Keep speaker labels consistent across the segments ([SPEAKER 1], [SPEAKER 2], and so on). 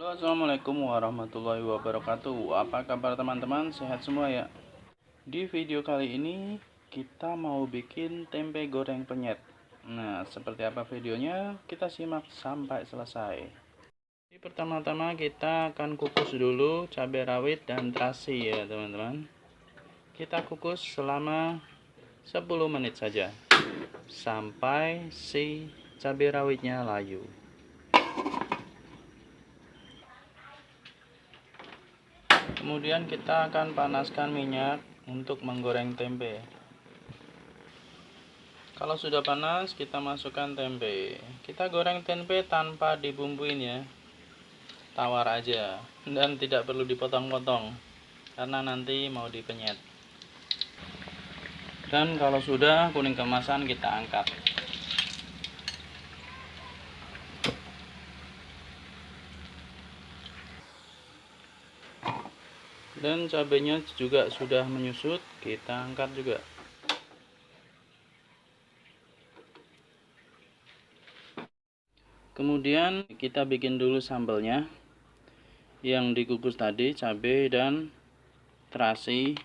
[SPEAKER 1] Halo, assalamualaikum warahmatullahi wabarakatuh. Apa kabar teman-teman? Sehat semua ya? Di video kali ini kita mau bikin tempe goreng penyet. Nah, seperti apa videonya? Kita simak sampai selesai. Jadi pertama-tama kita akan kukus dulu cabai rawit dan terasi ya teman-teman. Kita kukus selama 10 menit saja sampai si cabai rawitnya layu. Kemudian kita akan panaskan minyak untuk menggoreng tempe. Kalau sudah panas, kita masukkan tempe. Kita goreng tempe tanpa dibumbuin ya. Tawar aja dan tidak perlu dipotong-potong karena nanti mau dipenyet. Dan kalau sudah kuning keemasan, kita angkat. Dan cabenya juga sudah menyusut, kita angkat juga. Kemudian kita bikin dulu sambalnya yang dikukus tadi, cabai dan terasi.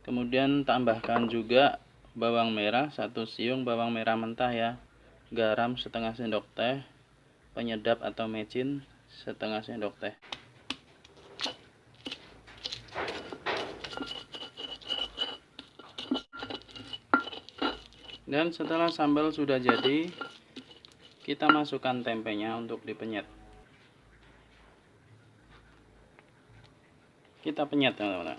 [SPEAKER 1] Kemudian tambahkan juga bawang merah 1 siung bawang merah mentah ya, garam setengah sendok teh, penyedap atau mecin setengah sendok teh. Dan setelah sambal sudah jadi, kita masukkan tempenya untuk dipenyet. Kita penyet teman-teman.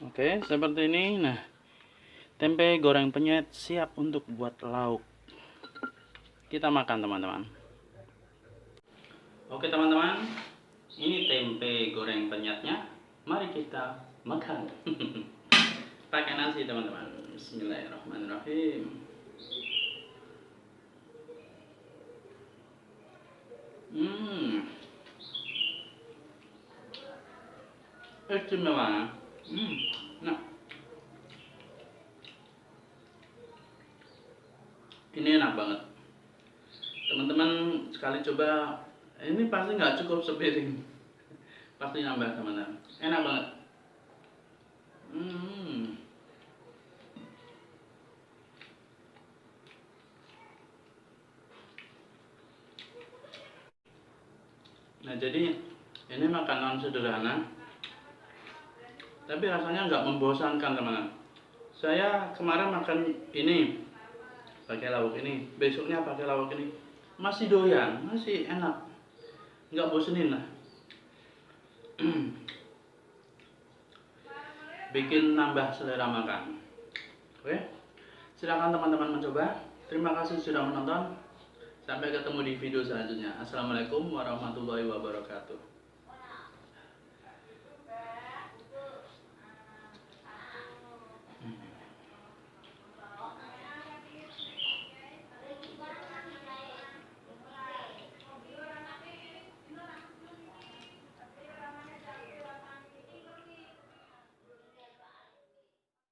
[SPEAKER 1] Oke, seperti ini. Nah, tempe goreng penyet siap untuk buat lauk. Kita makan teman-teman. Oke teman-teman, ini tempe goreng penyetnya. Mari kita makan. Pakai nasi teman-teman. Bismillahirrahmanirrahim. Istimewa. Nah, ini enak banget. Teman-teman sekali coba, ini pasti nggak cukup sepiring. Pasti nambah teman-teman. Enak banget. Nah, jadi ini makanan sederhana, tapi rasanya nggak membosankan teman-teman. Saya kemarin makan ini pakai lauk ini, besoknya pakai lauk ini, masih doyan, masih enak, nggak bosenin lah. Bikin nambah selera makan. Oke, silakan teman-teman mencoba. Terima kasih sudah menonton. Sampai ketemu di video selanjutnya. Assalamualaikum warahmatullahi wabarakatuh.